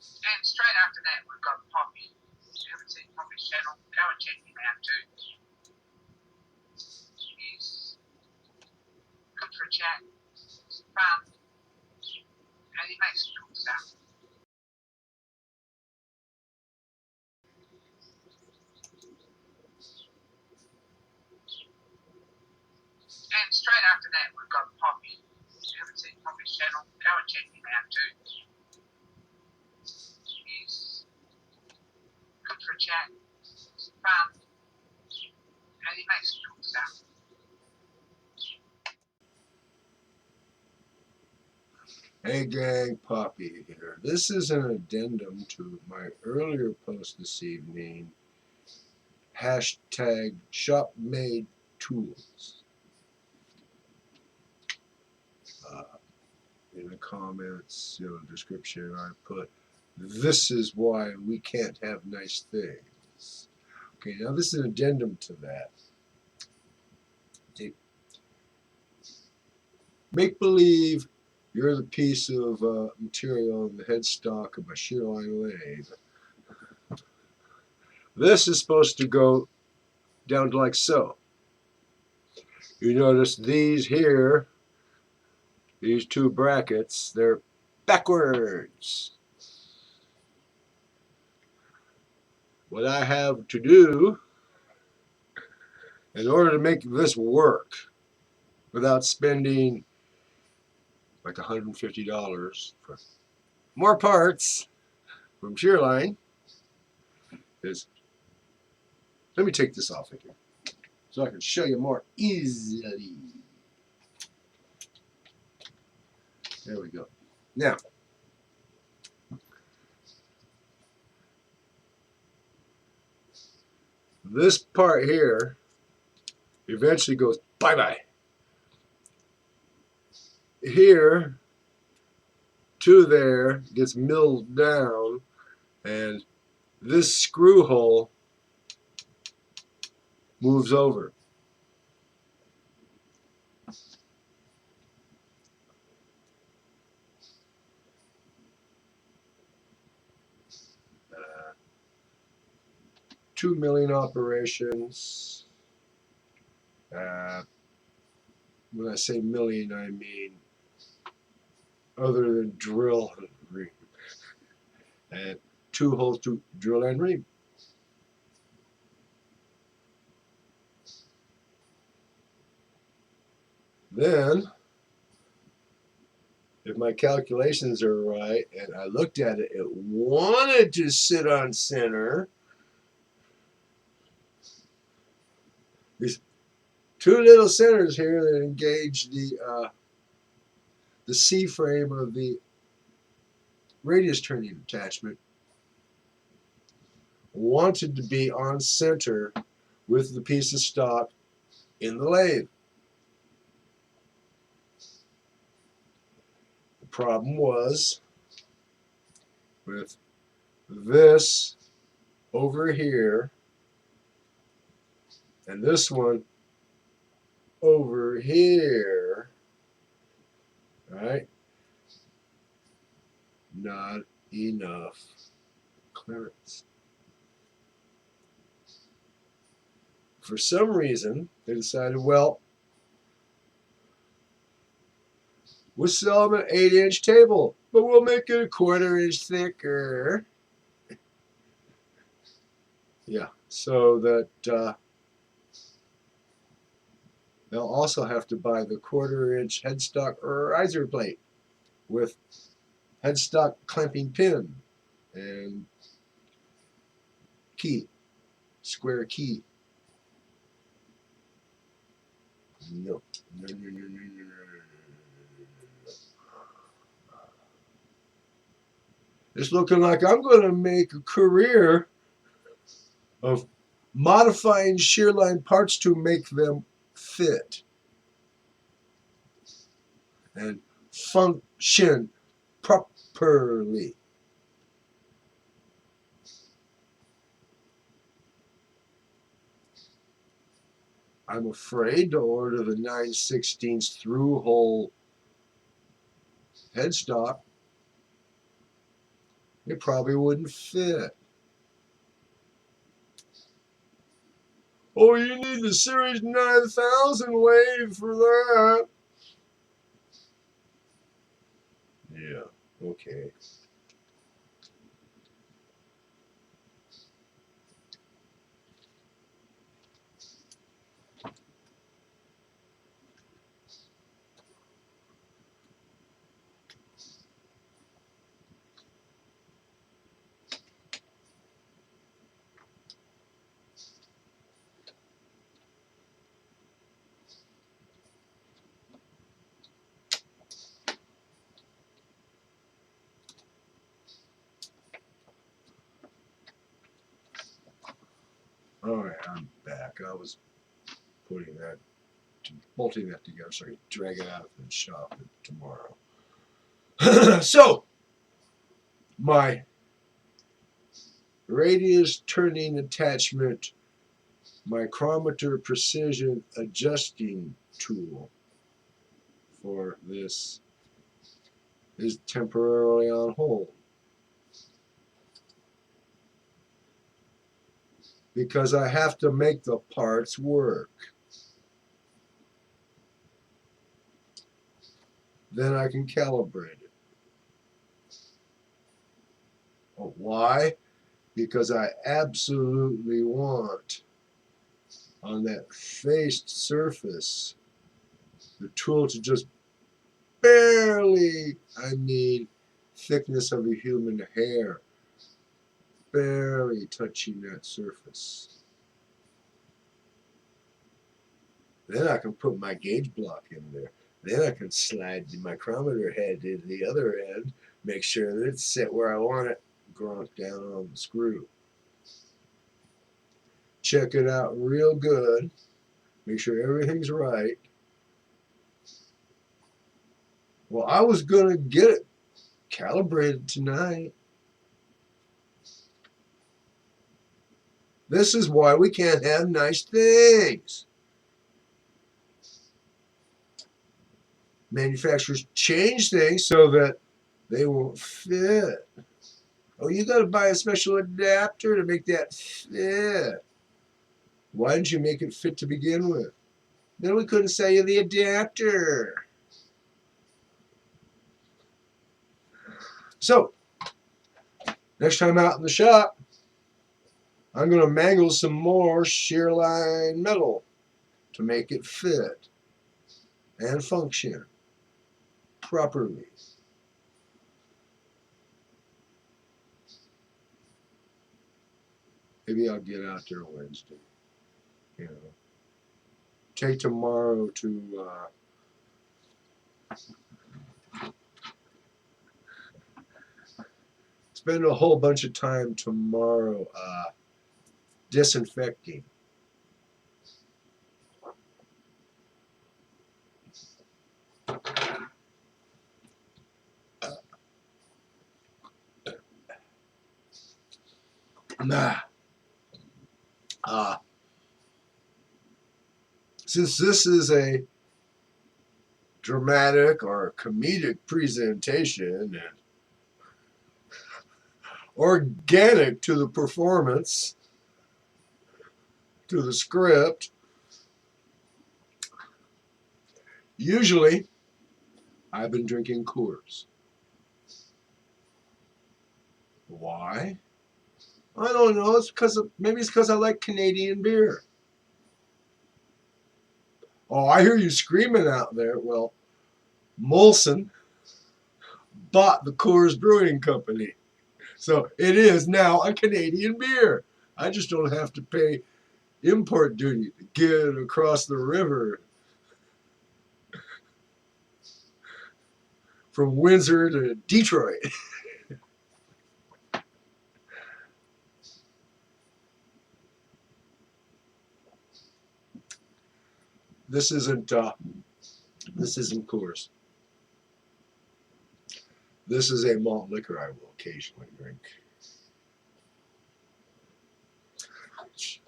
And straight after that, we've got Poppy. If you haven't seen Poppy's channel, go and check him out too. He's good for a chat. He's fun. And he makes cool stuff. And straight after that, we've got Poppy. If you haven't seen Poppy's channel, go and check him out too. He's good for a chat. He's fun. And he makes cool stuff. Hey gang, Poppy here. This is an addendum to my earlier post this evening, hashtag shop-made tools. In the comments, description, I put, this is why we can't have nice things. Okay, now this is an addendum to that. Make believe you're the piece of material in the headstock of a shearline lathe. This is supposed to go down to like so. You notice these here, these two brackets, they're backwards. What I have to do in order to make this work without spending like $150 for more parts from Shearline is, let me take this off again so I can show you more easily. There we go. Now, this part here eventually goes bye-bye. Here to there gets milled down, and this screw hole moves over. Uh, 2 milling operations. When I say milling, I mean other than drill and ream. And 2 holes to drill and ream. Then, if my calculations are right, and I looked at it, it wanted to sit on center. These 2 little centers here that engage the C-frame of the radius turning attachment wanted to be on center with the piece of stock in the lathe. The problem was with this over here and this one over here, right? Not enough clearance. For some reason, they decided, well, we'll sell them an 8-inch table, but we'll make it a 1/4 inch thicker. Yeah, so that they'll also have to buy the 1/4 inch headstock riser plate with headstock clamping pin and key, square key. No. It's looking like I'm going to make a career of modifying shearline parts to make them fit and function properly. I'm afraid to order the 9/16 through hole headstock. it probably wouldn't fit. Oh, you need the Series 9000 lathe for that. Yeah, okay. Alright, I'm back. I was putting that, bolting that together so I could drag it out and shop it tomorrow. So, my radius turning attachment micrometer precision adjusting tool for this is temporarily on hold because I have to make the parts work. Then I can calibrate it. Why? Because I absolutely want on that faced surface the tool to just barely, I mean, thickness of a human hair, barely touching that surface. Then I can put my gauge block in there. Then I can slide the micrometer head to the other end, make sure that it's set where I want it, grunk down on the screw. Check it out real good. Make sure everything's right. Well, I was going to get it calibrated tonight. This is why we can't have nice things. Manufacturers change things so that they won't fit. Oh, you got to buy a special adapter to make that fit. Why didn't you make it fit to begin with? Then we couldn't sell you the adapter. So, next time out in the shop, I'm going to mangle some more shear line metal to make it fit and function properly. Maybe I'll get out there Wednesday. You know, take tomorrow to spend a whole bunch of time tomorrow disinfecting. Since this is a dramatic or comedic presentation and organic to the performance, to the script, usually I've been drinking Coors. Why? I don't know. It's maybe it's because I like Canadian beer. Oh, I hear you screaming out there. Well, Molson bought the Coors Brewing Company. So it is now a Canadian beer. I just don't have to pay import duty to get it across the river from Windsor to Detroit. This isn't Coors. This is a malt liquor I will occasionally drink.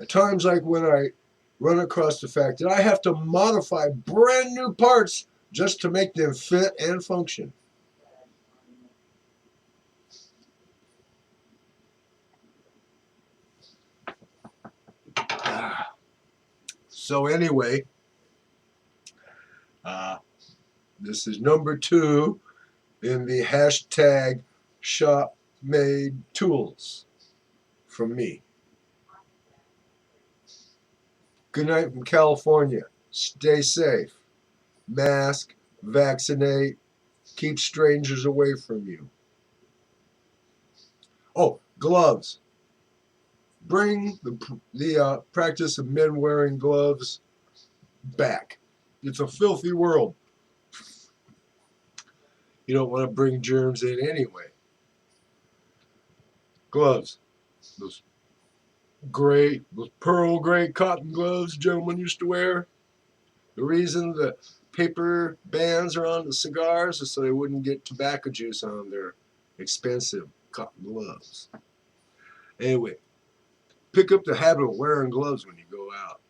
At times like when I run across the fact that I have to modify brand new parts just to make them fit and function. So anyway, this is number 2 in the hashtag shop made tools from me. Good night from California. Stay safe. Mask, vaccinate, keep strangers away from you. Oh, gloves. Bring the practice of men wearing gloves back. It's a filthy world. You don't want to bring germs in anyway. Gloves. Those pearl gray cotton gloves gentlemen used to wear. The reason the paper bands are on the cigars is so they wouldn't get tobacco juice on their expensive cotton gloves. Anyway, pick up the habit of wearing gloves when you go out.